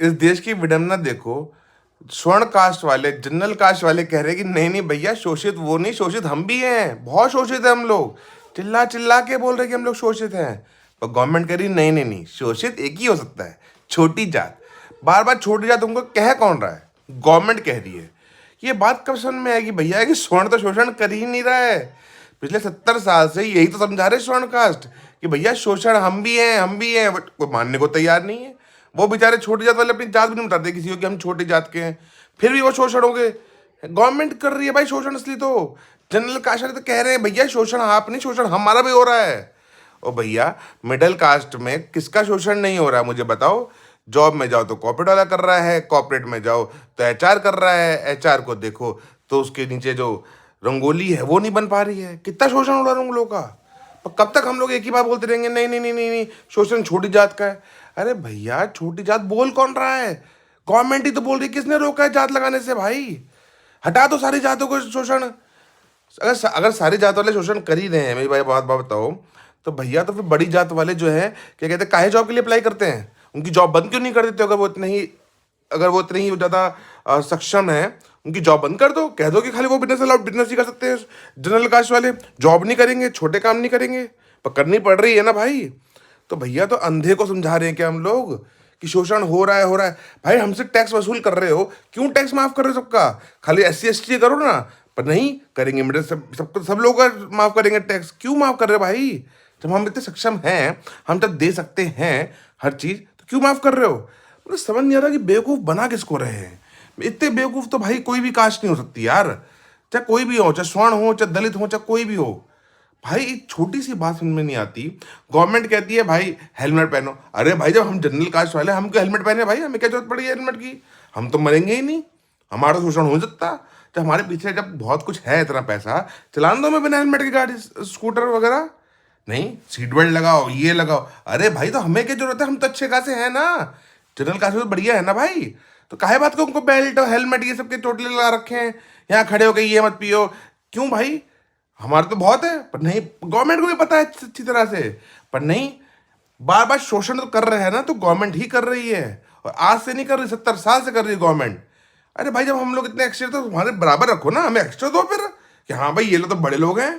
इस देश की विडंबना देखो। स्वर्ण कास्ट वाले, जनरल कास्ट वाले कह रहे हैं कि नहीं नहीं भैया, शोषित वो नहीं, शोषित हम भी हैं, बहुत शोषित है हम लोग। चिल्ला चिल्ला के बोल रहे हैं कि हम लोग शोषित हैं। पर गवर्नमेंट कह रही नहीं नहीं नहीं, शोषित एक ही हो सकता है, छोटी जात। बार बार छोटी जात उनको कह कौन रहा है? गवर्नमेंट कह रही है। ये बात कब समझ में आएगी भैया कि स्वर्ण तो शोषण कर ही नहीं रहा है? पिछले 70 साल से यही तो समझा रहे स्वर्ण कास्ट कि भैया शोषण हम भी हैं, हम भी हैं, बट कोई मानने को तैयार नहीं है। वो बेचारे छोटी जात वाले अपनी जात भी नहीं बताते किसी को कि हम छोटी जात के हैं, फिर भी वो शोषण हो गए। गवर्नमेंट कर रही है भाई शोषण, असली तो जनरल कास्ट वाले तो कह रहे हैं भैया शोषण आप नहीं, शोषण हमारा भी हो रहा है। ओ भैया, मिडिल कास्ट में किसका शोषण नहीं हो रहा है मुझे बताओ? जॉब में जाओ तो कॉर्पोरेट वाला कर रहा है, कॉर्पोरेट में जाओ तो एचआर कर रहा है, एचआर को देखो तो उसके नीचे जो रंगोली है वो नहीं बन पा रही है। कितना शोषण हो रहा है उन लोगों का। पर कब तक हम लोग एक ही बात बोलते रहेंगे, नहीं नहीं नहीं नहीं नहीं, शोषण छोटी जात का है? अरे भैया, छोटी जात बोल कौन रहा है? गवर्नमेंट ही तो बोल रही है। किसने रोका है जात लगाने से भाई? हटा दो सारी जातों को शोषण। अगर सारी जात वाले शोषण कर ही रहे हैं, मेरी भाई बात बात बताओ, तो भैया तो फिर बड़ी जात वाले जो है क्या कहते हैं, काहे जॉब के लिए अप्लाई करते हैं? उनकी जॉब बंद क्यों नहीं कर देते? अगर वो इतने ही ज़्यादा सक्षम है, उनकी जॉब बंद कर दो, कह दो कि खाली वो बिजनेस अलाउड, बिजनेस ही कर सकते हैं। जनरल कास्ट वाले जॉब नहीं करेंगे, छोटे काम नहीं करेंगे, पर करनी पड़ रही है ना भाई। तो भैया तो अंधे को समझा रहे हैं क्या हम लोग कि शोषण हो रहा है, हो रहा है? भाई हमसे टैक्स वसूल कर रहे हो, क्यों टैक्स माफ कर रहे हो सबका? खाली SC ST करो ना, पर नहीं करेंगे। मिडिल सब लोग का माफ करेंगे टैक्स, क्यों माफ कर रहे हो भाई? जब हम इतने सक्षम हैं, हम जब दे सकते हैं हर चीज, तो क्यों माफ कर रहे हो? मुझे समझ नहीं आ रहा कि बेवकूफ बना किसको रहे हैं। इतने बेवकूफ तो भाई कोई भी कास्ट नहीं हो सकती यार, चाहे कोई भी हो, चाहे स्वर्ण हो, चाहे दलित हो, चाहे कोई भी हो। भाई एक छोटी सी बात समझ में नहीं आती। गवर्नमेंट कहती है भाई हेलमेट पहनो। अरे भाई, जब हम जनरल कास्ट वाले, हम क्यों हेलमेट पहने भाई? हमें क्या जरूरत पड़ी है हेलमेट की? हम तो मरेंगे ही नहीं, हमारा तो शोषण हो सकता। जब हमारे पीछे जब बहुत कुछ है, इतना पैसा, चलाने दो मैं बिना हेलमेट की गाड़ी, स्कूटर वगैरह। नहीं, सीट बेल्ट लगाओ, ये लगाओ। अरे भाई, तो हमें क्या जरूरत है? हम तो अच्छे खासे हैं ना, जनरल कास्ट में तो बढ़िया है ना भाई। तो काहे बात को उनको बेल्ट और हेलमेट ये सब के टोटले लगा रखे हैं, यहाँ खड़े हो गए ये मत पियो? क्यों भाई? हमारा तो बहुत है, पर नहीं, गवर्नमेंट को भी पता है अच्छी तरह से, पर नहीं। बार बार शोषण तो कर रहे हैं ना, तो गवर्नमेंट ही कर रही है, और आज से नहीं कर रही, 70 साल से कर रही है गवर्नमेंट। अरे भाई, जब हम लोग इतने एक्स्ट्रा, तो हमारे बराबर रखो ना, हमें एक्स्ट्रा दो फिर कि हाँ भाई ये लोग तो बड़े लोग हैं।